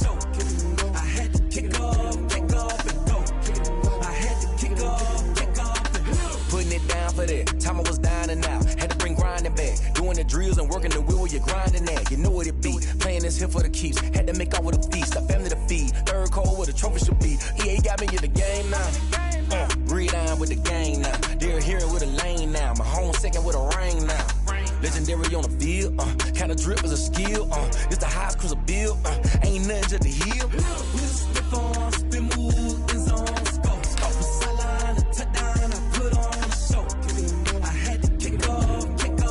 show. I had to kick off and go. I had to kick off and go. Putting it down for that. Time I was down and out. Had to bring grinding back. Doing the drills and working the wheel where you're grinding at. You know what it be. Playing this here for the keeps. Had to make out with a feast. A family to feed. Third cold where the trophy should be. EA got me in the game now. Read on with the gang now. They're here with a lane now. My home second with a ring now. Legendary on the field. Kind of drip is a skill. It's the highest cruiser bill. Ain't nothing just to heal. We'll spit on, spin move, in zone, scope. Scope for sideline, a touchdown, I put on the show. I had to kick off and go.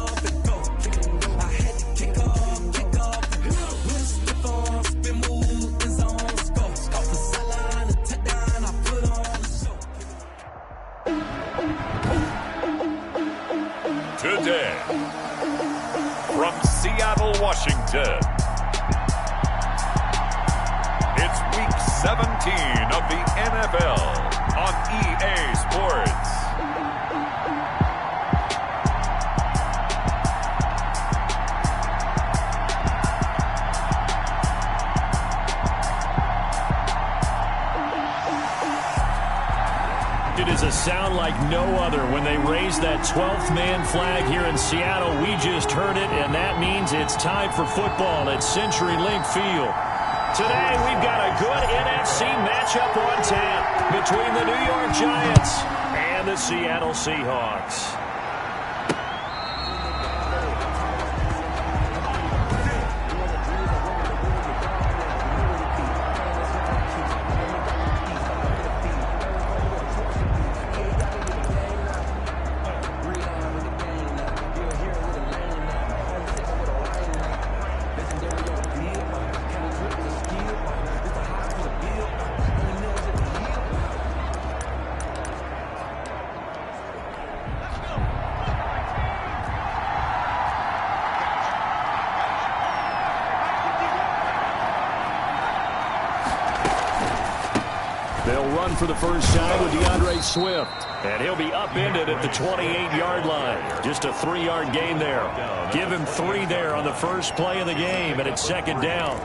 I had to kick off and go. We'll spit on, spin move, in zone, scope. Scope for sideline, a touchdown, I put on the show. Today, from Seattle, Washington, it's Week 17 of the NFL on EA Sports. It is a sound like no other when they raise that 12th man flag here in Seattle. We just heard it, and that means it's time for football at CenturyLink Field. Today, we've got a good NFC matchup on tap between the New York Giants and the Seattle Seahawks. They'll run for the first time with DeAndre Swift. And he'll be upended at the 28-yard line. Just a 3-yard gain there. Give him 3 there on the first play of the game, and it's second down.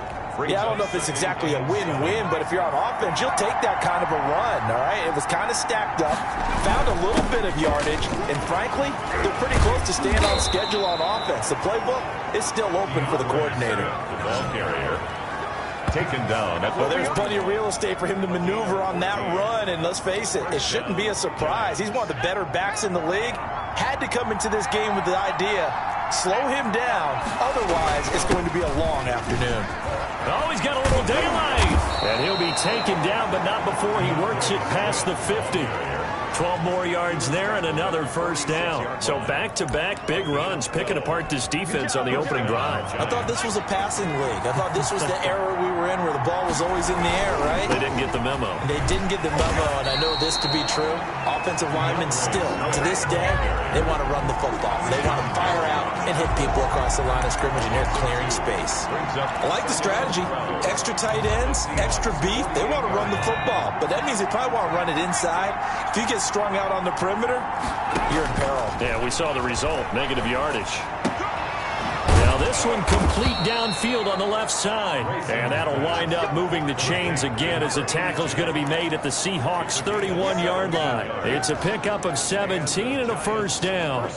Yeah, I don't know if it's exactly a win-win, but if you're on offense, you'll take that kind of a run, all right? It was kind of stacked up, found a little bit of yardage, and frankly, they're pretty close to staying on schedule on offense. The playbook is still open for the coordinator. The ball carrier taken down. Well, there's plenty of real estate for him to maneuver on that run, and let's face it, it shouldn't be a surprise. He's one of the better backs in the league. Had to come into this game with the idea, slow him down, otherwise it's going to be a long afternoon. Oh, he's got a little daylight. And he'll be taken down, but not before he works it past the 50. 12 more yards there and another first down. So back-to-back big runs, picking apart this defense on the opening drive. I thought this was a passing league. I thought this was the era we were in where the ball was always in the air, right? They didn't get the memo. They didn't get the memo, and I know this to be true. Offensive linemen still, to this day, they want to run the football. They want to fire out and hit people across the line of scrimmage, and they're clearing space. I like the strategy. Extra tight ends, extra beef. They want to run the football, but that means they probably want to run it inside. If you get strung out on the perimeter, you're in peril. Yeah, we saw the result, negative yardage. Now this one complete downfield on the left side. And that'll wind up moving the chains again as the tackle's going to be made at the Seahawks' 31-yard line. It's a pickup of 17 and a first down.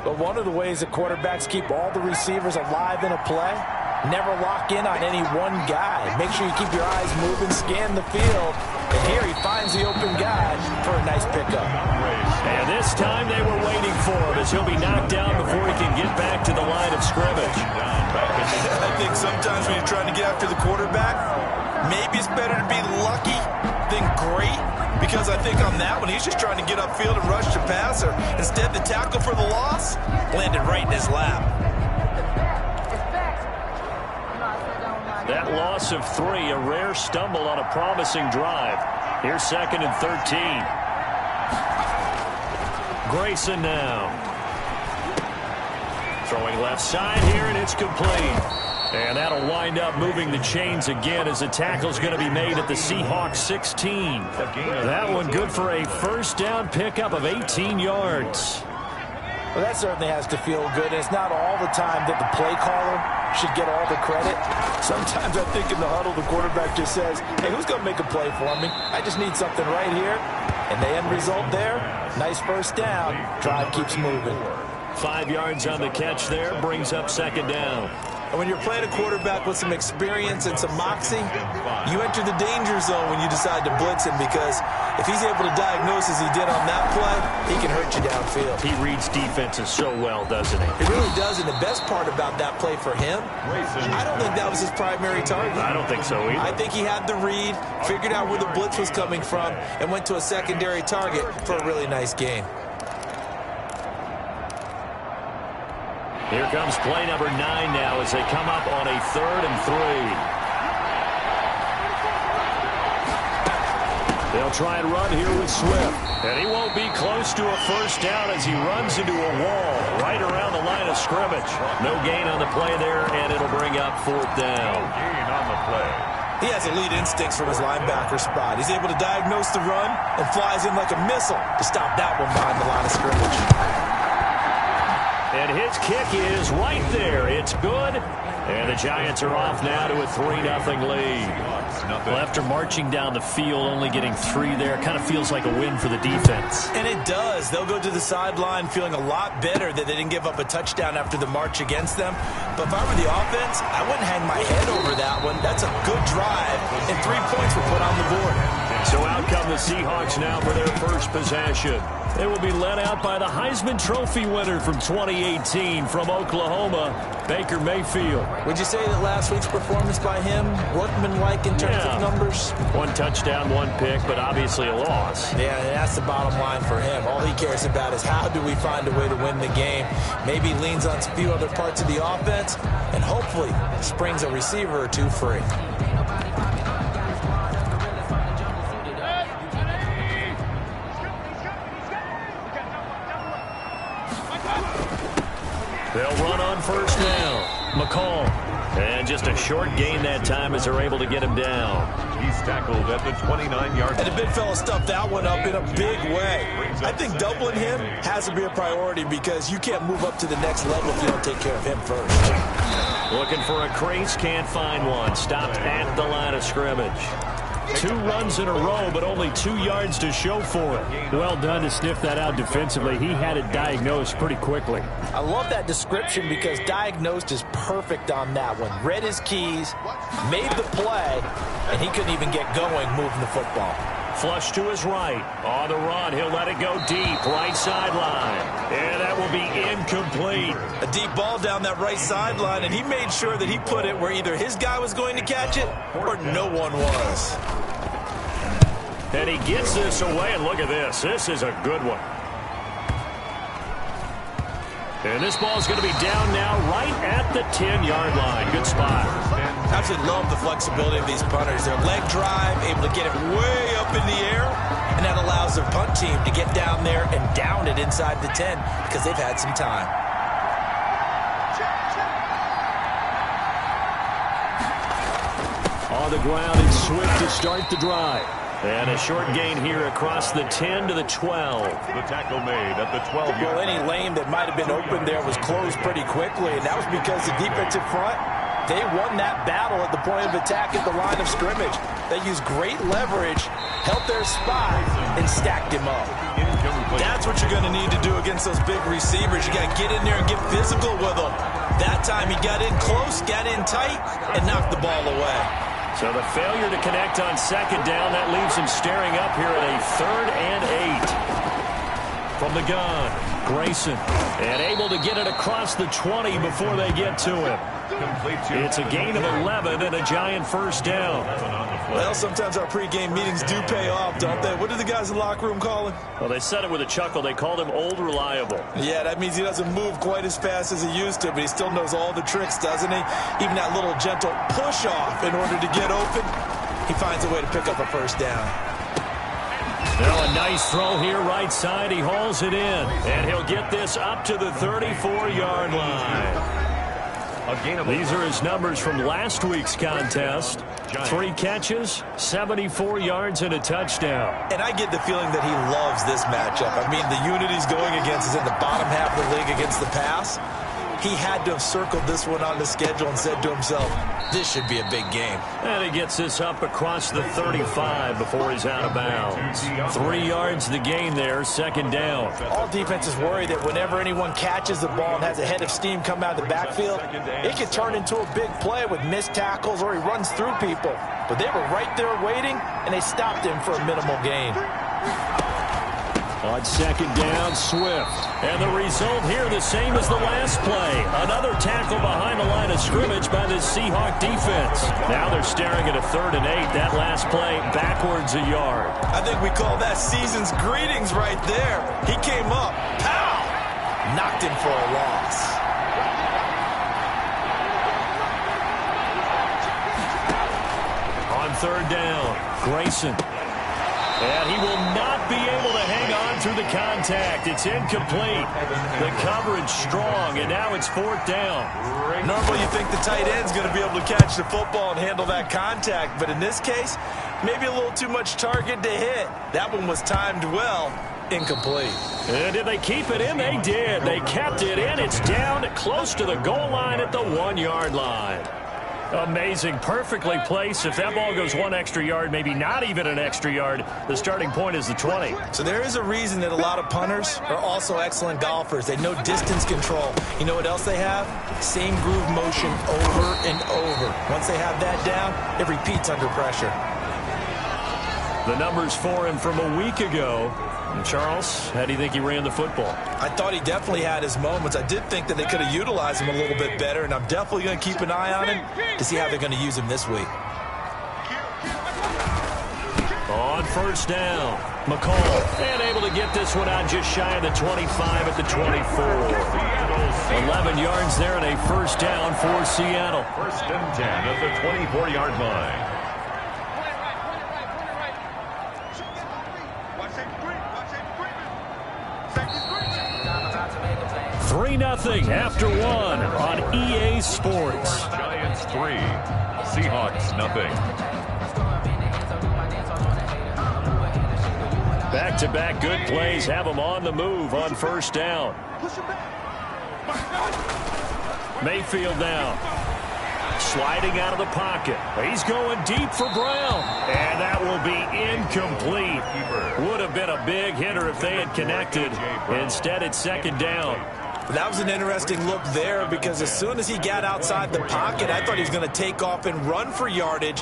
But one of the ways that quarterbacks keep all the receivers alive in a play, never lock in on any one guy. Make sure you keep your eyes moving, scan the field. And here he finds the open guy for a nice pickup. And this time they were waiting for him as he'll be knocked down before he can get back to the line of scrimmage. I think sometimes when you're trying to get after the quarterback, maybe it's better to be lucky than great. Because I think on that one, he's just trying to get upfield and rush the passer. Instead, the tackle for the loss landed right in his lap. That loss of 3, a rare stumble on a promising drive. Here's 2nd and 13. Grayson now. Throwing left side here, and it's complete. And that'll wind up moving the chains again as the tackle's going to be made at the Seahawks 16. That one good for a first down pickup of 18 yards. Well, that certainly has to feel good. It's not all the time that the play caller should get all the credit. Sometimes I think in the huddle, the quarterback just says, hey, who's going to make a play for me? I just need something right here. And the end result there, nice first down. Drive keeps moving. 5 yards on the catch there, brings up second down. And when you're playing a quarterback with some experience and some moxie, you enter the danger zone when you decide to blitz him, because if he's able to diagnose as he did on that play, he can hurt you downfield. He reads defenses so well, doesn't he? He really does, and the best part about that play for him, I don't think that was his primary target. I don't think so either. I think he had the read, figured out where the blitz was coming from, and went to a secondary target for a really nice gain. Here comes play number 9 now as they come up on a 3rd and 3. They'll try and run here with Swift. And he won't be close to a first down as he runs into a wall right around the line of scrimmage. No gain on the play there, and it'll bring up 4th down. No gain on the play. He has elite instincts from his linebacker spot. He's able to diagnose the run and flies in like a missile to stop that one behind the line of scrimmage. And his kick is right there. It's good. And the Giants are off now to a 3-0 lead. Well, after marching down the field, only getting 3 there, kind of feels like a win for the defense. And it does. They'll go to the sideline feeling a lot better that they didn't give up a touchdown after the march against them. But if I were the offense, I wouldn't hang my head over that one. That's a good drive, and 3 points were put on the board. So out come the Seahawks now for their first possession. They will be led out by the Heisman Trophy winner from 2018 from Oklahoma, Baker Mayfield. Would you say that last week's performance by him, workmanlike in terms of numbers? 1 touchdown, 1 pick, but obviously a loss. Yeah, and that's the bottom line for him. All he cares about is how do we find a way to win the game. Maybe leans on a few other parts of the offense, and hopefully springs a receiver or 2 free. They'll run on first down. McCall. And just a short gain that time as they're able to get him down. He's tackled at the 29-yard line. And the big fella stuffed that one up in a big way. I think doubling him has to be a priority because you can't move up to the next level if you don't take care of him first. Looking for a crease, can't find one. Stopped at the line of scrimmage. 2 runs in a row, but only 2 yards to show for it. Well done to sniff that out defensively. He had it diagnosed pretty quickly. I love that description because diagnosed is perfect on that one. Read his keys, made the play, and he couldn't even get going moving the football. Flush to his right. On the run, he'll let it go deep, right sideline. And that will be incomplete. A deep ball down that right sideline, and he made sure that he put it where either his guy was going to catch it or no one was. And he gets this away, and look at this. This is a good one. And this ball's going to be down now right at the 10-yard line. Good spot. I absolutely love the flexibility of these punters. Their leg drive, able to get it way up in the air, and that allows their punt team to get down there and down it inside the 10 because they've had some time. On the ground, it's Swift to start the drive. And a short gain here across the 10 to the 12. The tackle made at the 12-yard line. Well, any lane that might have been open there was closed pretty quickly, and that was because the defensive front, they won that battle at the point of attack at the line of scrimmage. They used great leverage, held their spot, and stacked him up. That's what you're going to need to do against those big receivers. You got to get in there and get physical with them. That time he got in close, got in tight, and knocked the ball away. So the failure to connect on second down, that leaves him staring up here at a 3rd and 8. From the gun, Grayson. And able to get it across the 20 before they get to him. It's a gain of 11 and a Giant first down. Well, sometimes our pregame meetings do pay off, don't they? What do the guys in the locker room call him? Well, they said it with a chuckle. They called him Old Reliable. Yeah, that means he doesn't move quite as fast as he used to, but he still knows all the tricks, doesn't he? Even that little gentle push-off in order to get open, he finds a way to pick up a first down. Now a nice throw here right side. He hauls it in, and he'll get this up to the 34-yard line. These are his numbers from last week's contest. 3 catches, 74 yards, and a touchdown. And I get the feeling that he loves this matchup. I mean, the unit he's going against is in the bottom half of the league against the pass. he had to have circled this one on the schedule and said to himself, this should be a big game. And he gets this up across the 35 before he's out of bounds. 3 yards the gain there, second down. All defenses worry that whenever anyone catches the ball and has a head of steam come out of the backfield, it can turn into a big play with missed tackles or he runs through people. But they were right there waiting, and they stopped him for a minimal gain. On second down, Swift. And the result here the same as the last play. Another tackle behind the line of scrimmage by the Seahawk defense. Now they're staring at a 3rd and 8. That last play backwards a yard. I think we call that season's greetings right there. He came up, pow! Knocked him for a loss. On 3rd down, Grayson. And he will not be able to hang on through the contact. It's incomplete. The coverage strong, and now it's 4th down. Normally you think the tight end's going to be able to catch the football and handle that contact, but in this case, maybe a little too much target to hit. That one was timed well. Incomplete. And did they keep it in? They did. They kept it in. It's down close to the goal line at the 1-yard line. Amazing, perfectly placed. If that ball goes 1 extra yard, maybe not even an extra yard, the starting point is the 20. So there is a reason that a lot of punters are also excellent golfers. They know distance control. You know what else they have? Same groove motion over and over. Once they have that down, it repeats under pressure. The numbers for him from a week ago. And Charles, how do you think he ran the football? I thought he definitely had his moments. I did think that they could have utilized him a little bit better, and I'm definitely going to keep an eye on him to see how they're going to use him this week. On 1st down, McCall, and able to get this one out just shy of the 25 at the 24. 11 yards there and a 1st down for Seattle. 1st and 10 at the 24-yard line. 3-0 after 1 on EA Sports. Giants 3, Seahawks nothing. Back-to-back good plays have them on the move on 1st down. Mayfield now. Sliding out of the pocket. He's going deep for Brown. And that will be incomplete. Would have been a big hitter if they had connected. Instead, it's 2nd down. That was an interesting look there because as soon as he got outside the pocket, I thought he was going to take off and run for yardage.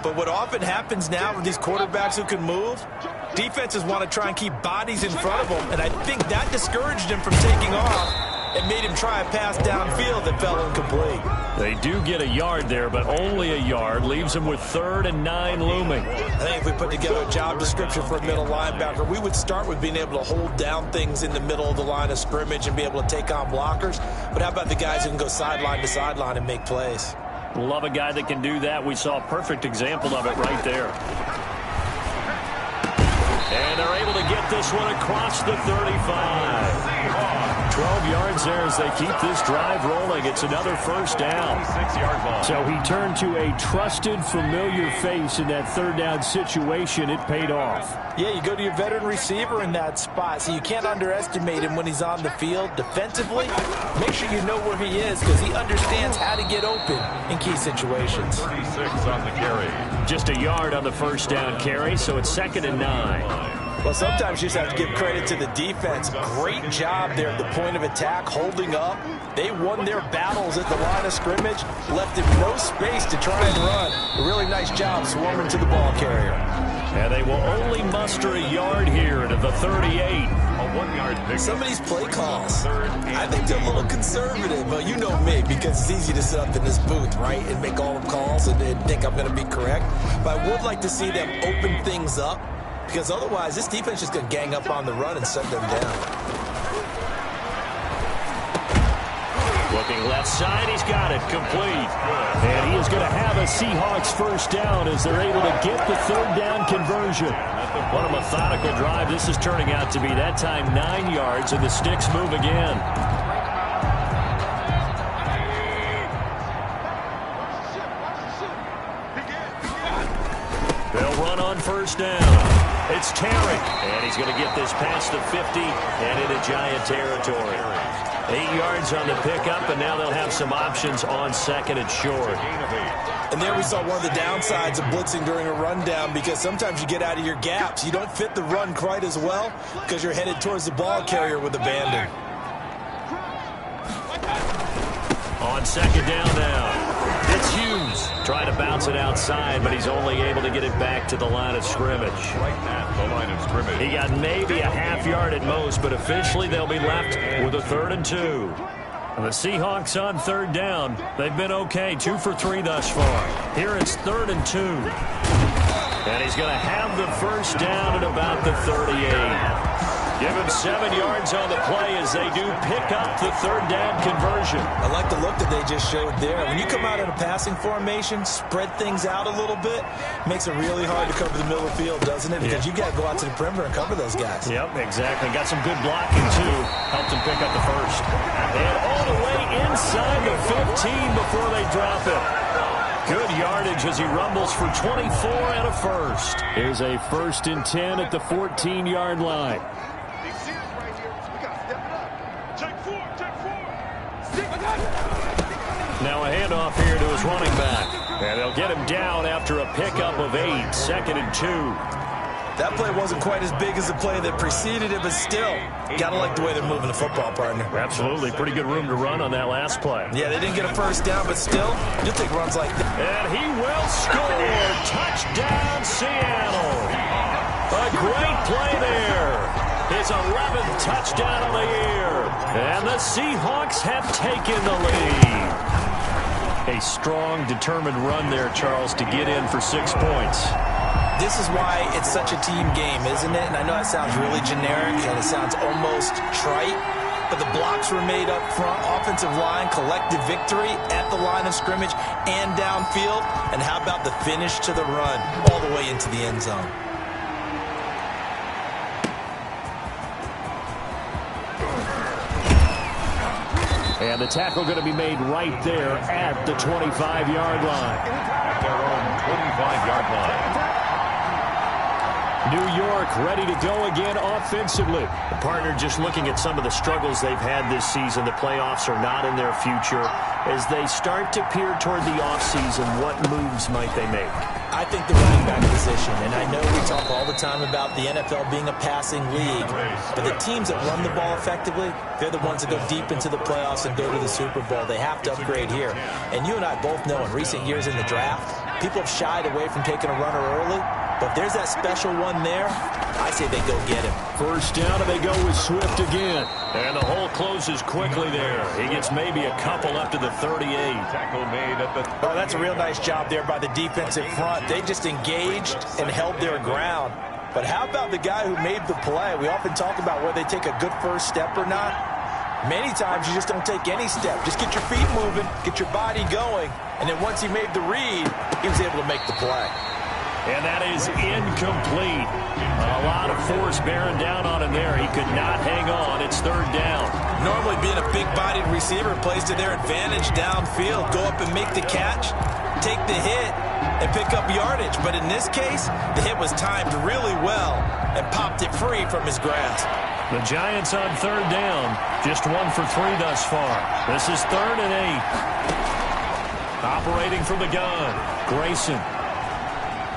But what often happens now with these quarterbacks who can move, defenses want to try and keep bodies in front of them. And I think that discouraged him from taking off and made him try a pass downfield that fell incomplete. They do get a yard there, but only a yard. Leaves them with 3rd and 9 looming. I think if we put together a job description for a middle linebacker, we would start with being able to hold down things in the middle of the line of scrimmage and be able to take on blockers. But how about the guys who can go sideline to sideline and make plays? Love a guy that can do that. We saw a perfect example of it right there. And they're able to get this one across the 35. 12 yards there as they keep this drive rolling. It's another 1st down. 6-yard line. So he turned to a trusted, familiar face in that 3rd down situation. It paid off. Yeah, you go to your veteran receiver in that spot, so you can't underestimate him when he's on the field. Defensively, make sure you know where he is because he understands how to get open in key situations. 36 on the carry. Just a yard on the 1st down carry, so it's 2nd and 9. Well, sometimes you just have to give credit to the defense. Great job there at the point of attack, holding up. They won their battles at the line of scrimmage, left him no space to try and run. A really nice job swarming to the ball carrier. And they will only muster a yard here to the 38. A 1-yard pick. Some of these play calls, I think they're a little conservative, but you know me, because it's easy to sit up in this booth, right, and make all the calls and think I'm going to be correct. But I would like to see them open things up, because otherwise this defense is just going to gang up on the run and set them down. Looking left side, he's got it complete. And he is going to have a Seahawks 1st down as they're able to get the 3rd down conversion. What a methodical drive this is turning out to be. That time 9 yards, and the sticks move again. They'll run on 1st down. It's Terry, and he's going to get this past the 50 and into Giant territory. 8 yards on the pickup, and now they'll have some options on second and short. And there we saw one of the downsides of blitzing during a rundown, because sometimes you get out of your gaps. You don't fit the run quite as well because you're headed towards the ball carrier with abandon. On second down now. It's Hughes trying to bounce it outside, but he's only able to get it back to the line of scrimmage. Right at the line of scrimmage. He got maybe a half yard at most, but officially they'll be left with a 3rd and 2. And the Seahawks on 3rd down. They've been okay, 2 for 3 thus far. Here it's 3rd and 2. And he's going to have the first down at about the 38. Give him 7 yards on the play as they do pick up the 3rd down conversion. I like the look that they just showed there. When you come out in a passing formation, spread things out a little bit, makes it really hard to cover the middle of the field, doesn't it? Because you got to go out to the perimeter and cover those guys. Yep, exactly. Got some good blocking, too. Helped him pick up the first. And all the way inside the 15 before they drop it. Good yardage as he rumbles for 24 and a first. Here's a 1st and 10 at the 14-yard line. Now a handoff here to his running back. And they'll get him down after a pickup of 8, 2nd and 2. That play wasn't quite as big as the play that preceded it, but still, gotta like the way they're moving the football, partner. Absolutely. Pretty good room to run on that last play. Yeah, they didn't get a first down, but still, you'll take runs like that. And he will score. Touchdown, Seattle. A great play there. His 11th touchdown of the year. And the Seahawks have taken the lead. A strong, determined run there, Charles, to get in for 6 points. This is why it's such a team game, isn't it? And I know that sounds really generic and it sounds almost trite, but the blocks were made up front, offensive line, collective victory at the line of scrimmage and downfield. And how about the finish to the run all the way into the end zone? And the tackle going to be made right there at the 25-yard line. At their own 25-yard line. New York ready to go again offensively. The partner, just looking at some of the struggles they've had this season, the playoffs are not in their future. As they start to peer toward the offseason, what moves might they make? I think the running back position, and I know we talk all the time about the NFL being a passing league, but the teams that run the ball effectively, they're the ones that go deep into the playoffs and go to the Super Bowl. They have to upgrade here. And you and I both know in recent years in the draft, people have shied away from taking a runner early, but if there's that special one there, I say they go get him. First down, and they go with Swift again. And the hole closes quickly there. He gets maybe a couple up to the 38. Tackle made at the 38. Oh, that's a real nice job there by the defensive front. They just engaged and held their ground. But how about the guy who made the play? We often talk about whether they take a good first step or not. Many times you just don't take any step. Just get your feet moving, get your body going, and then once he made the read, he was able to make the play. And that is incomplete. A lot of force bearing down on him there. He could not hang on. It's 3rd down. Normally being a big-bodied receiver plays to their advantage downfield. Go up and make the catch, take the hit, and pick up yardage. But in this case, the hit was timed really well and popped it free from his grasp. The Giants on 3rd down. Just 1 for 3 thus far. This is 3rd and 8. Operating from the gun. Grayson.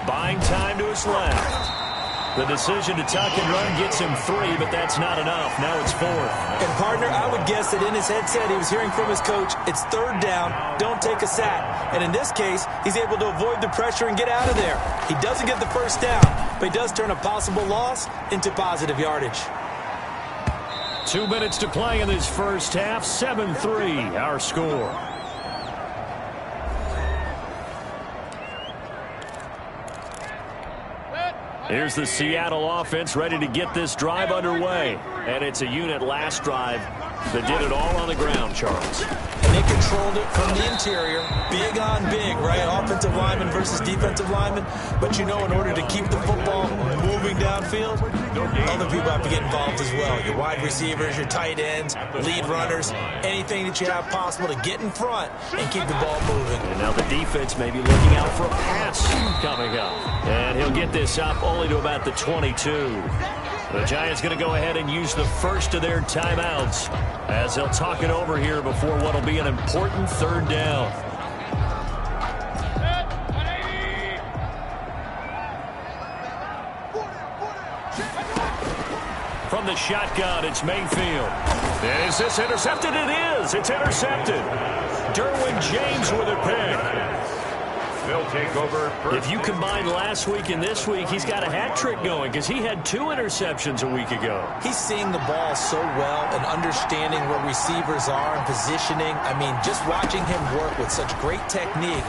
Buying time to his left. The decision to tuck and run gets him 3, but that's not enough. Now it's 4th. And, partner, I would guess that in his headset he was hearing from his coach, it's 3rd down, don't take a sack. And in this case, he's able to avoid the pressure and get out of there. He doesn't get the first down, but he does turn a possible loss into positive yardage. 2 minutes to play in this first half. 7-3, our score. Here's the Seattle offense ready to get this drive underway. And it's a unit last drive that did it all on the ground, Charles. And they controlled it from the interior. Big on big, right? Offensive lineman versus defensive lineman. But you know, in order to keep the football moving downfield, other people have to get involved as well. Your wide receivers, your tight ends, lead runners, anything that you have possible to get in front and keep the ball moving. And now the defense may be looking out for a pass coming up. And he'll get this up only to about the 22. The Giants going to go ahead and use the first of their timeouts as they'll talk it over here before what will be an important third down. From the shotgun, it's Mayfield. Is this intercepted? It is. It's intercepted. Derwin James with a pick. They'll take over. If you combine last week and this week, he's got a hat trick going because he had 2 interceptions a week ago. He's seeing the ball so well and understanding where receivers are and positioning. I mean, just watching him work with such great technique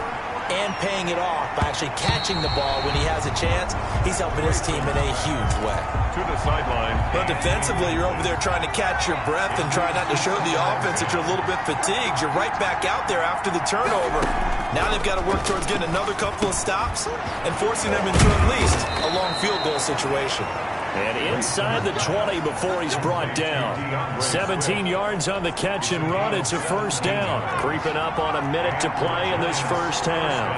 and paying it off by actually catching the ball when he has a chance, he's helping his team in a huge way. To the sideline. But defensively, you're over there trying to catch your breath and try not to show the offense that you're a little bit fatigued. You're right back out there after the turnover. Now they've got to work towards getting another couple of stops and forcing them into at least a long field goal situation. And inside the 20 before he's brought down. 17 yards on the catch and run. It's a first down. Creeping up on a minute to play in this first half.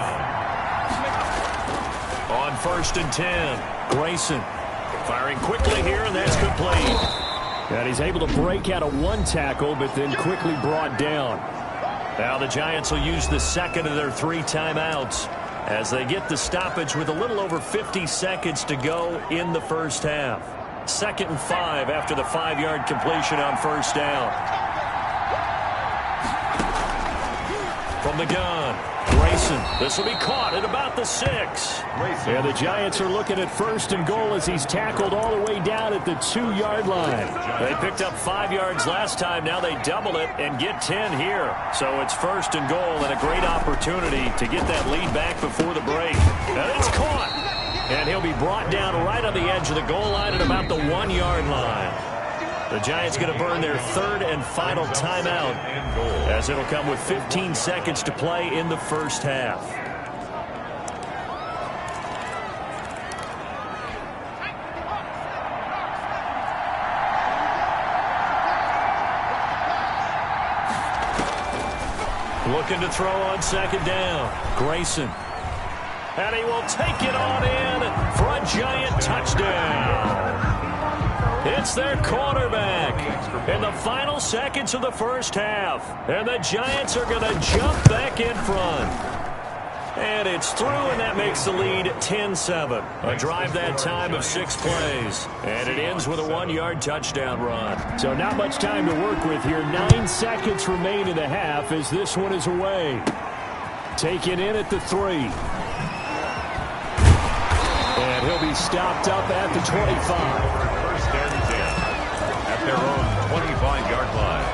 On 1st and 10, Grayson firing quickly here, and that's complete. And he's able to break out of 1 tackle, but then quickly brought down. Now the Giants will use the second of their 3 timeouts as they get the stoppage with a little over 50 seconds to go in the first half. 2nd and 5 after the 5-yard completion on first down. From the gun, Grayson. This will be caught at about the 6. And the Giants are looking at 1st and goal as he's tackled all the way down at the 2-yard line. They picked up 5 yards last time. Now they double it and get 10 here. So it's 1st and goal and a great opportunity to get that lead back before the break. And it's caught. And he'll be brought down right on the edge of the goal line at about the 1-yard line. The Giants going to burn their 3rd and final timeout as it'll come with 15 seconds to play in the first half. Looking to throw on 2nd down. Grayson. And he will take it on in for a Giant touchdown. It's their quarterback in the final seconds of the first half. And the Giants are going to jump back in front. And it's through, and that makes the lead 10-7. A drive that time of 6 plays. And it ends with a 1-yard touchdown run. So not much time to work with here. 9 seconds remain in the half as this one is away. Taken in at the 3. And he'll be stopped up at the 25. First and 10 at their own 25-yard line.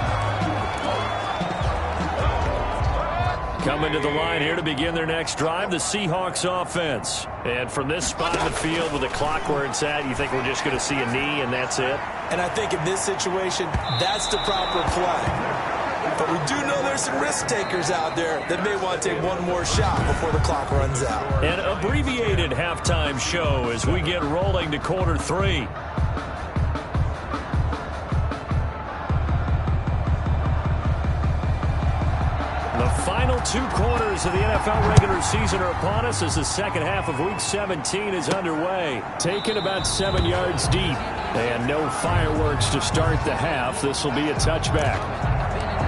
Coming to the line here to begin their next drive, the Seahawks offense. And from this spot in the field with the clock where it's at, you think we're just going to see a knee and that's it? And I think in this situation, that's the proper play. But we do know there's some risk takers out there that may want to take one more shot before the clock runs out. An abbreviated halftime show as we get rolling to quarter 3. The final 2 quarters of the NFL regular season are upon us as the second half of Week 17 is underway. Taken about 7 yards deep. And no fireworks to start the half. This will be a touchback.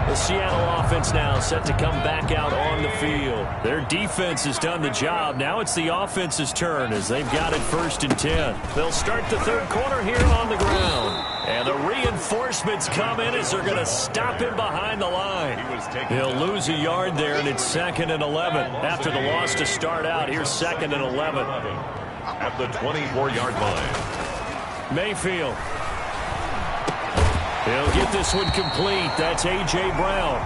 The Seattle offense now set to come back out on the field. Their defense has done the job. Now it's the offense's turn as they've got it 1st and 10. They'll start the 3rd quarter here on the ground. And the reinforcements come in as they're going to stop him behind the line. He'll lose a yard there, and it's 2nd and 11. After the loss to start out, here's 2nd and 11. At the 24-yard line. Mayfield. He'll get this one complete. That's A.J. Brown.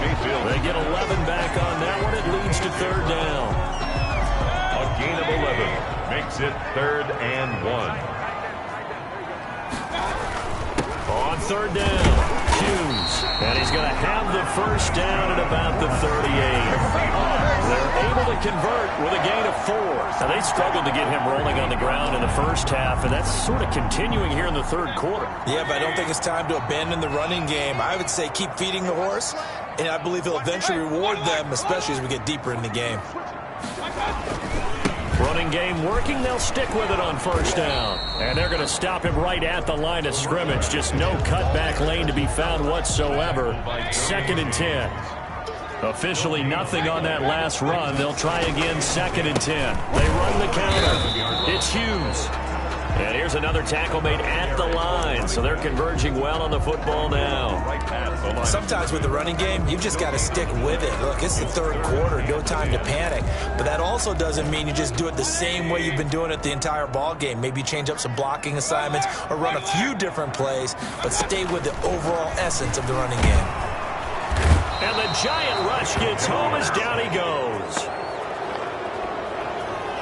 Mayfield. They get 11 back on that one. It leads to 3rd down. A gain of 11 makes it 3rd and 1. On 3rd down, Hughes. And he's going to have the first down at about the 38. They're able to convert with a gain of 4. Now, they struggled to get him rolling on the ground in the first half, and that's sort of continuing here in the 3rd quarter. Yeah, but I don't think it's time to abandon the running game. I would say keep feeding the horse, and I believe he'll eventually reward them, especially as we get deeper in the game. Running game working. They'll stick with it on first down. And they're going to stop him right at the line of scrimmage. Just no cutback lane to be found whatsoever. 2nd and 10. Officially nothing on that last run. They'll try again, 2nd and 10. They run the counter. It's Hughes. And here's another tackle made at the line. So they're converging well on the football now. Sometimes with the running game, you've just got to stick with it. Look, it's the 3rd quarter, no time to panic. But that also doesn't mean you just do it the same way you've been doing it the entire ball game. Maybe change up some blocking assignments or run a few different plays, but stay with the overall essence of the running game. And the giant rush gets home as down he goes.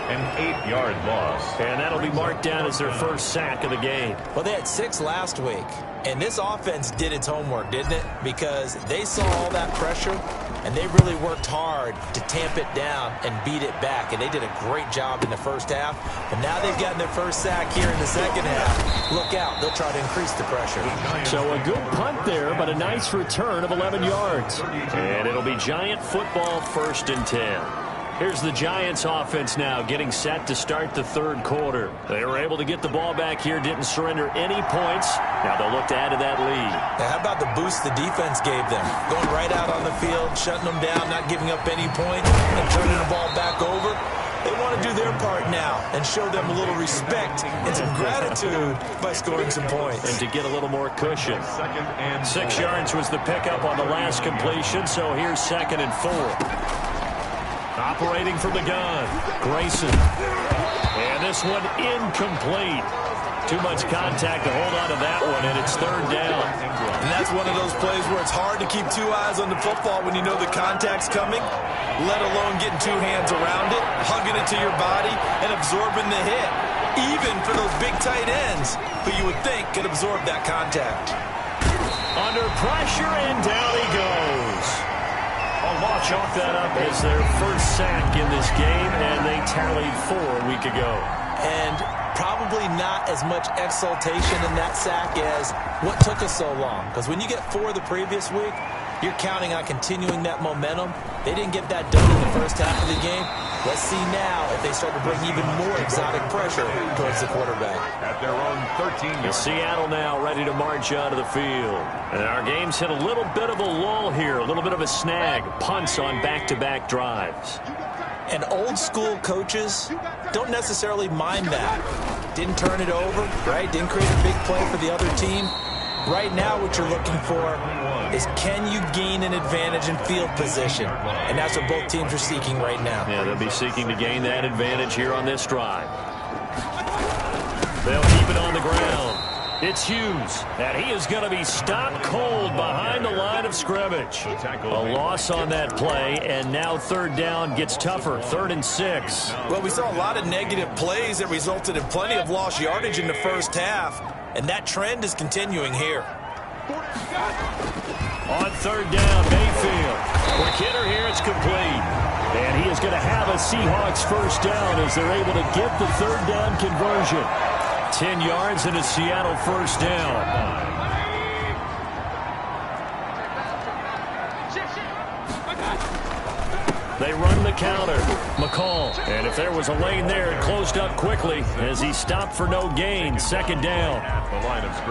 An 8-yard loss. And that'll be marked down as their first sack of the game. Well, they had 6 last week. And this offense did its homework, didn't it? Because they saw all that pressure, and they really worked hard to tamp it down and beat it back. And they did a great job in the first half. But now they've gotten their first sack here in the second half. Look out. They'll try to increase the pressure. So a good punt there, but a nice return of 11 yards. And it'll be Giant football, 1st and 10. Here's the Giants offense now getting set to start the 3rd quarter. They were able to get the ball back here, didn't surrender any points. Now they'll look to add to that lead. Now, how about the boost the defense gave them? Going right out on the field, shutting them down, not giving up any points, and turning the ball back over. They want to do their part now and show them a little respect and some gratitude by scoring some points. And to get a little more cushion. 6 yards was the pickup on the last completion, so here's 2nd and 4. Operating from the gun, Grayson. And this one incomplete. Too much contact to hold on to that one, and it's 3rd down. And that's one of those plays where it's hard to keep 2 eyes on the football when you know the contact's coming, let alone getting 2 hands around it, hugging it to your body, and absorbing the hit. Even for those big tight ends who you would think could absorb that contact. Under pressure, and down he goes. I'll chalk that up as their first sack in this game, and they tallied 4 a week ago. And probably not as much exultation in that sack as what took us so long. Because when you get 4 the previous week, you're counting on continuing that momentum. They didn't get that done in the first half of the game. Let's see now if they start to bring even more exotic pressure towards the quarterback. At their own 13. Seattle now ready to march onto the field. And our game's hit a little bit of a lull here, a little bit of a snag. Punts on back-to-back drives. And old-school coaches don't necessarily mind that. Didn't turn it over, right? Didn't create a big play for the other team. Right now what you're looking for is can you gain an advantage in field position? And that's what both teams are seeking right now. Yeah, they'll be seeking to gain that advantage here on this drive. They'll keep it on the ground. It's Hughes, and he is going to be stopped cold behind the line of scrimmage. A loss on that play, and now 3rd down gets tougher, 3rd and 6. Well, we saw a lot of negative plays that resulted in plenty of lost yardage in the first half, and that trend is continuing here. On 3rd down, Mayfield. Quick hitter here, it's complete. And he is going to have a Seahawks first down as they're able to get the 3rd down conversion. 10 yards and a Seattle first down. They run the counter. McCall. And if there was a lane there, it closed up quickly as he stopped for no gain. 2nd down.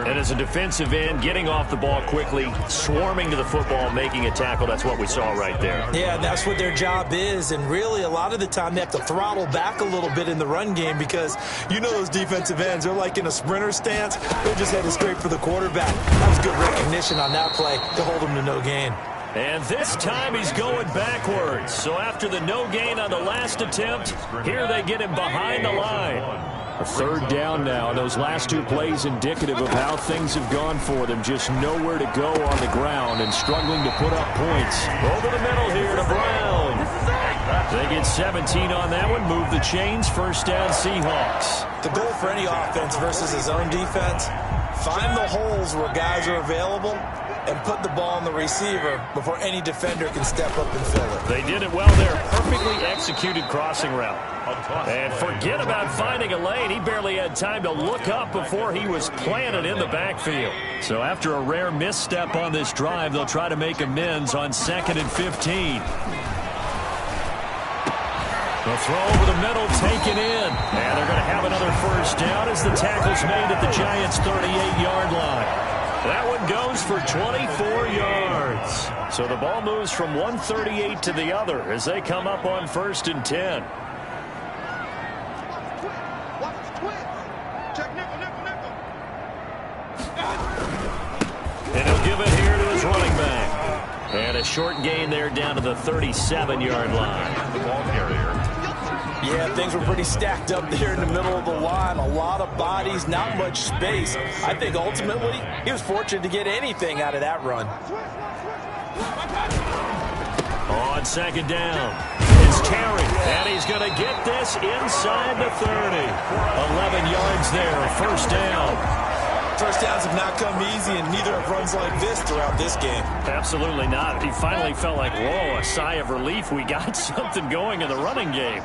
And as a defensive end, getting off the ball quickly, swarming to the football, making a tackle. That's what we saw right there. Yeah, and that's what their job is. And really, a lot of the time, they have to throttle back a little bit in the run game because you know those defensive ends, they're like in a sprinter stance. They're just headed straight for the quarterback. That was good recognition on that play to hold him to no gain. And this time he's going backwards. So after the no gain on the last attempt, here they get him behind the line. A 3rd down now, and those last 2 plays indicative of how things have gone for them. Just nowhere to go on the ground and struggling to put up points. Over the middle here to Brown. They get 17 on that one, move the chains, first down Seahawks. The goal for any offense versus his own defense, find the holes where guys are available and put the ball on the receiver before any defender can step up and fill it. They did it well there. Perfectly executed crossing route. And forget about finding a lane. He barely had time to look up before he was planted in the backfield. So after a rare misstep on this drive, they'll try to make amends on 2nd and 15. The throw over the middle taken in. And they're going to have another first down as the tackle's made at the Giants' 38-yard line. That one goes for 24 yards. So the ball moves from 138 to the other as they come up on 1st and 10. And he'll give it here to his running back. And a short gain there down to the 37-yard line. The ball carrier. Yeah, things were pretty stacked up there in the middle of the line. A lot of bodies, not much space. I think ultimately he was fortunate to get anything out of that run. On 2nd down, it's Terry, and he's going to get this inside the 30. 11 yards there, first down. First downs have not come easy, and neither have runs like this throughout this game. Absolutely not. He finally felt like, whoa, a sigh of relief. We got something going in the running game.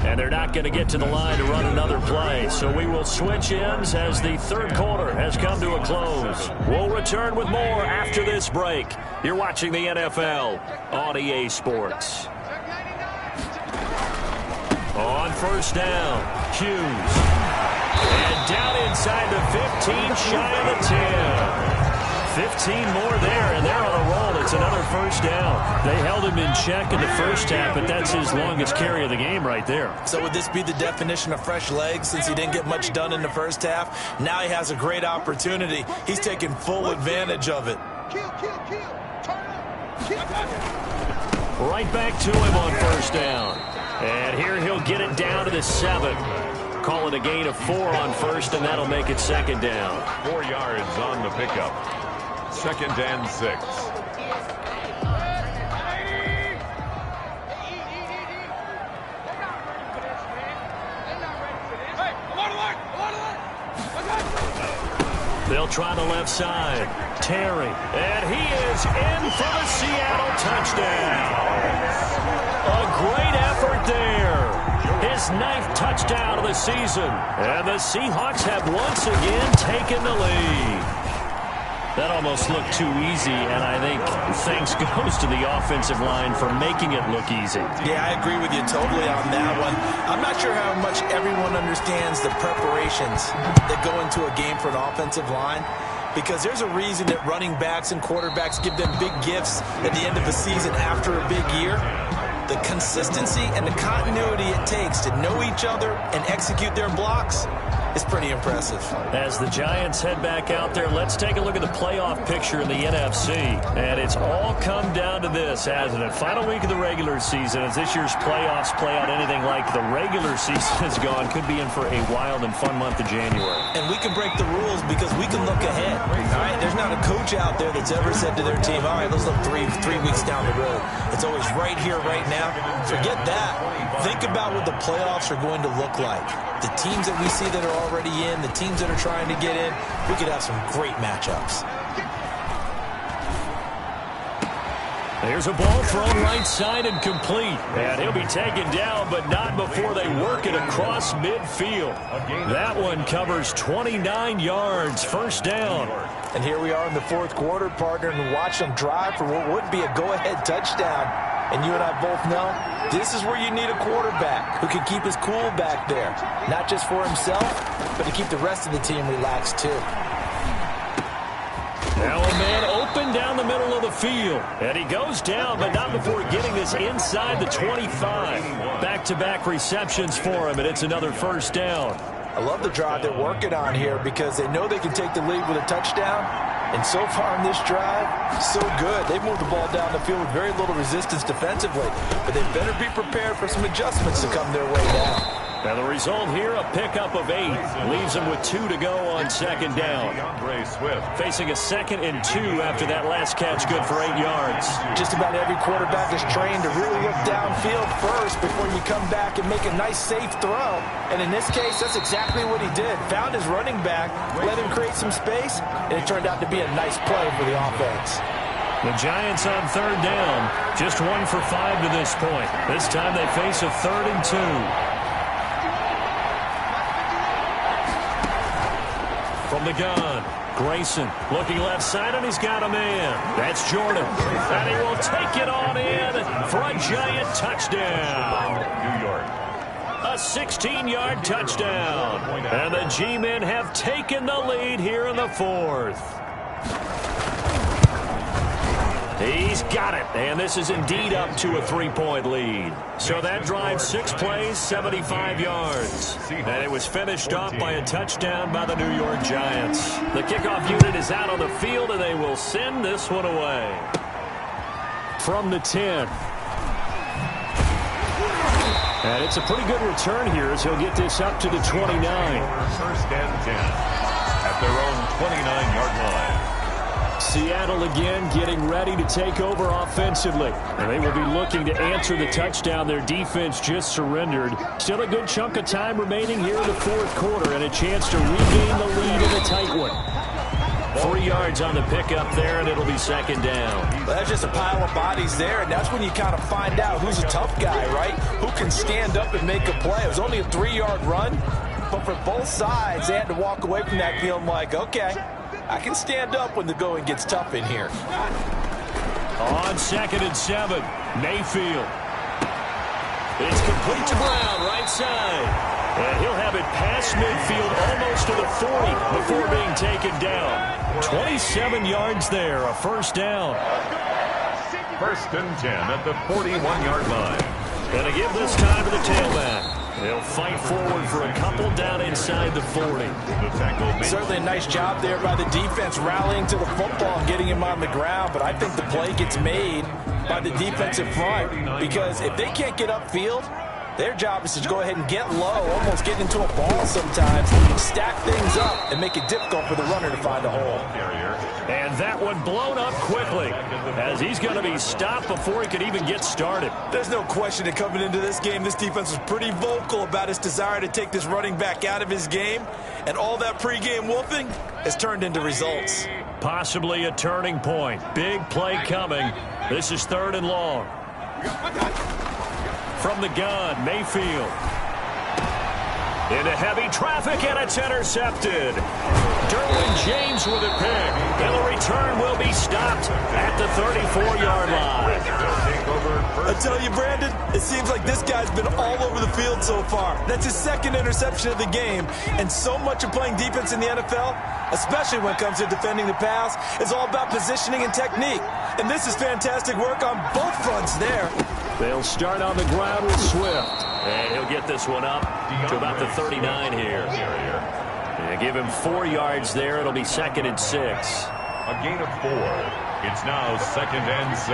And they're not going to get to the line to run another play. So we will switch ends as the third quarter has come to a close. We'll return with more after this break. You're watching the NFL on EA Sports. On first down, Hughes. And down inside the 15, shy of the 10. 15 more there, and they're on a roll. It's another first down. They held him in check in the first half, but that's his longest carry of the game right there. So would this be the definition of fresh legs since he didn't get much done in the first half? Now he has a great opportunity. He's taking full advantage of it. Right back to him on first down. And here he'll get it down to the 7. Call it a gain of 4 on first, and that'll make it 2nd down. 4 yards on the pickup. 2nd and 6. They'll try the left side. Terry. And he is in for the Seattle touchdown. A great effort there. His 9th touchdown of the season. And the Seahawks have once again taken the lead. That almost looked too easy, and I think thanks goes to the offensive line for making it look easy. Yeah, I agree with you totally on that one. I'm not sure how much everyone understands the preparations that go into a game for an offensive line, because there's a reason that running backs and quarterbacks give them big gifts at the end of a season after a big year. The consistency and the continuity it takes to know each other and execute their blocks is pretty impressive. As the Giants head back out there, let's take a look at the playoff picture in the NFC. And it's all come down to this, hasn't it? Final week of the regular season, as this year's playoffs play out anything like the regular season has gone, could be in for a wild and fun month of January. And we can break the rules because we can look ahead. All right, there's not a coach out there that's ever said to their team, all right, let's look three weeks down the road. It's always right here, right now. Forget that. Think about what the playoffs are going to look like. The teams that we see that are already in, the teams that are trying to get in, we could have some great matchups. There's a ball thrown right side and complete. And he'll be taken down, but not before they work it across midfield. That one covers 29 yards, first down. And here we are in the fourth quarter, partner, and watch them drive for what would be a go-ahead touchdown. And you and I both know this is where you need a quarterback who can keep his cool back there. Not just for himself, but to keep the rest of the team relaxed too. Now a man open down the middle of the field. And he goes down, but not before getting this inside the 25. Back-to-back receptions for him, and it's another first down. I love the drive they're working on here because they know they can take the lead with a touchdown. And so far in this drive, so good. They've moved the ball down the field with very little resistance defensively. But they better be prepared for some adjustments to come their way now. Now the result here, a pickup of 8. Leaves them with 2 to go on second down. Facing a 2nd and 2 after that last catch, good for 8 yards. Just about every quarterback is trained to really look downfield first before you come back and make a nice, safe throw. And in this case, that's exactly what he did. Found his running back, let him create some space, and it turned out to be a nice play for the offense. The Giants on third down, just 1 for 5 to this point. This time they face a 3rd and 2. From the gun, Grayson looking left side, and he's got a man. That's Jordan. And he will take it on in for a giant touchdown. New York. A 16-yard touchdown. And the G-men have taken the lead here in the fourth. He's got it, and this is indeed up to a 3-point lead. So that drive, 6 plays, 75 yards. And it was finished off by a touchdown by the New York Giants. The kickoff unit is out on the field, and they will send this one away. From the 10. And it's a pretty good return here as he'll get this up to the 29. First and 10 at their own 29-yard line. Seattle again getting ready to take over offensively. And they will be looking to answer the touchdown their defense just surrendered. Still a good chunk of time remaining here in the fourth quarter and a chance to regain the lead in a tight one. 3 yards on the pickup there, and it'll be second down. Well, that's just a pile of bodies there, and that's when you kind of find out who's a tough guy, right? Who can stand up and make a play. It was only a 3-yard run, but for both sides, they had to walk away from that feeling like, okay, I can stand up when the going gets tough in here. On 2nd and 7, Mayfield. It's complete to Brown, right side. And he'll have it past midfield almost to the 40 before being taken down. 27 yards there, a first down. First and 10 at the 41-yard line. And to give this time to the tailback. They'll fight forward for a couple down inside the 40. Certainly a nice job there by the defense rallying to the football and getting him on the ground, but I think the play gets made by the defensive front because if they can't get upfield, their job is to go ahead and get low, almost get into a ball sometimes, stack things up, and make it difficult for the runner to find a hole. And that one blown up quickly as he's going to be stopped before he could even get started. There's no question that coming into this game, this defense was pretty vocal about its desire to take this running back out of his game, and all that pregame wolfing has turned into results. Possibly a turning point. Big play coming. This is 3rd and long. From the gun, Mayfield. Into heavy traffic, and it's intercepted. Derwin James with a pick. And the return will be stopped at the 34-yard line. I tell you, Brandon, it seems like this guy's been all over the field so far. That's his 2nd interception of the game. And so much of playing defense in the NFL, especially when it comes to defending the pass, is all about positioning and technique. And this is fantastic work on both fronts there. They'll start on the ground with Swift. And he'll get this one up to about the 39 here. And give him 4 yards there. It'll be 2nd and 6. A gain of 4. It's now 2nd and 6.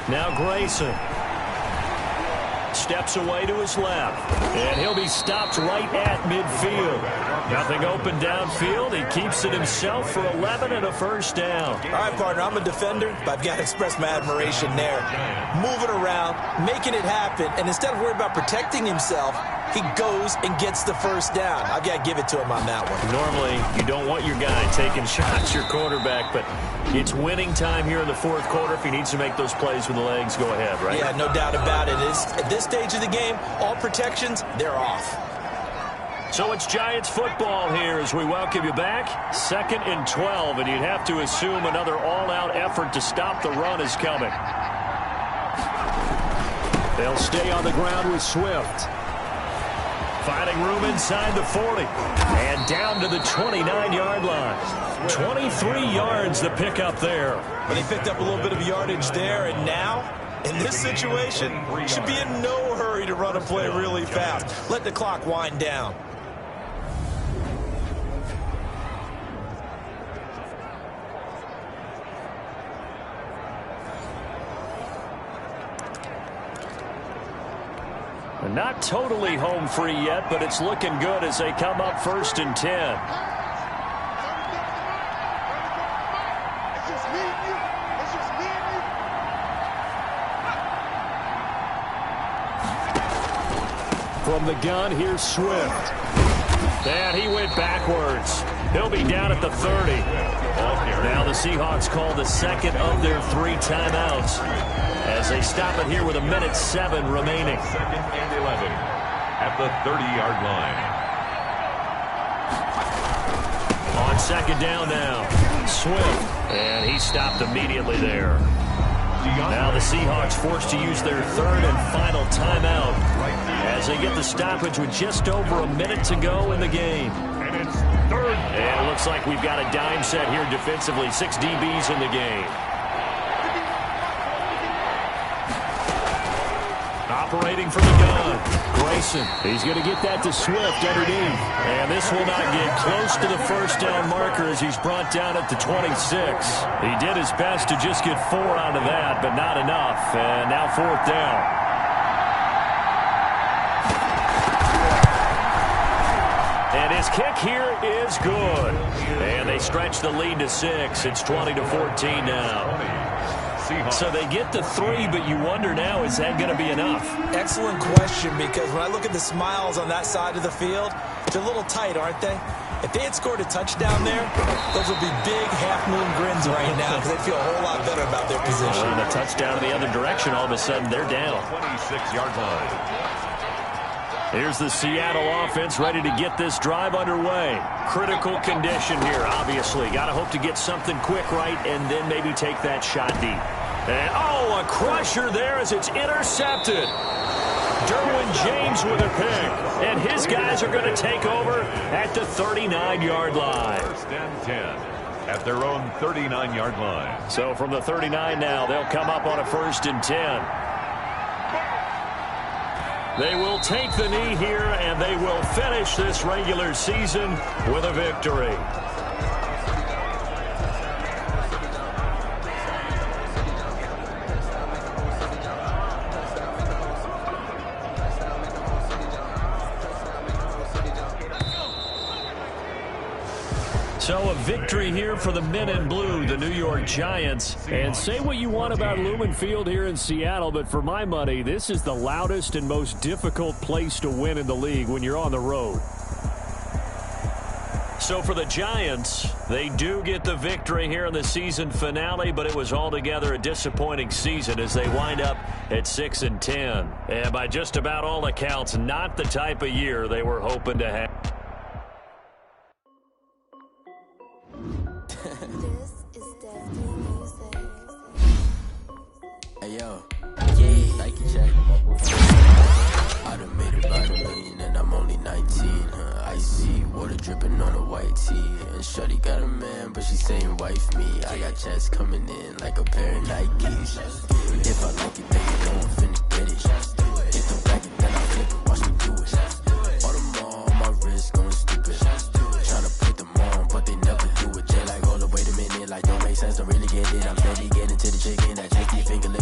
Now Grayson steps away to his left, and he'll be stopped right at midfield. Nothing open downfield. He keeps it himself for 11 and a first down. All right, partner, I'm a defender, but I've got to express my admiration there. Moving around, making it happen, and instead of worrying about protecting himself, he goes and gets the first down. I've got to give it to him on that one. Normally, you don't want your guy taking shots, your quarterback, but it's winning time here in the fourth quarter. If he needs to make those plays with the legs, go ahead, right? Yeah, no doubt about it. At this stage of the game, all protections, they're off. So it's Giants football here as we welcome you back. 2nd and 12, and you'd have to assume another all-out effort to stop the run is coming. They'll stay on the ground with Swift. Finding room inside the 40. And down to the 29-yard line. 23 yards the pickup there. But he picked up a little bit of yardage there, and now, in this situation, should be in no hurry to run a play really fast. Let the clock wind down. Not totally home free yet, but it's looking good as they come up 1st and 10. From the gun, here's Swift. And he went backwards. He'll be down at the 30. Now the Seahawks call the second of their 3 timeouts as they stop it here with 1:07 remaining. Second and 11 at the 30-yard line. On second down now, Swift, and he stopped immediately there. Now the Seahawks forced to use their 3rd and final timeout as they get the stoppage with just over a minute to go in the game. And it's 3rd. And it looks like we've got a dime set here defensively. 6 DBs in the game. Operating from the gun, Grayson. He's going to get that to Swift underneath. And this will not get close to the first down marker as he's brought down at the 26. He did his best to just get 4 out of that, but not enough. And now 4th down. And his kick here is good. And they stretch the lead to 6. It's 20-14 now. So they get the 3, but you wonder now, is that going to be enough? Excellent question, because when I look at the smiles on that side of the field, they're a little tight, aren't they? If they had scored a touchdown there, those would be big half-moon grins right now because they'd feel a whole lot better about their position. And a touchdown in the other direction, all of a sudden they're down. 26-yard line. Here's the Seattle offense ready to get this drive underway. Critical condition here, obviously. Got to hope to get something quick right and then maybe take that shot deep. And, oh, a crusher there as it's intercepted. Derwin James with a pick. And his guys are going to take over at the 39-yard line. 1st and 10 at their own 39-yard line. So from the 39 now, they'll come up on a 1st and 10. They will take the knee here, and they will finish this regular season with a victory. So a victory here for the men in blue, the New York Giants. And say what you want about Lumen Field here in Seattle, but for my money, this is the loudest and most difficult place to win in the league when you're on the road. So for the Giants, they do get the victory here in the season finale, but it was altogether a disappointing season as they wind up at 6 and 10. And by just about all accounts, not the type of year they were hoping to have. Hey yo, Nike check. I done made about $1 million and I'm only 19. Icy water dripping on a white tee. And shorty got a man, but she saying wife me. I got checks coming in like a pair of Nikes. If I like it,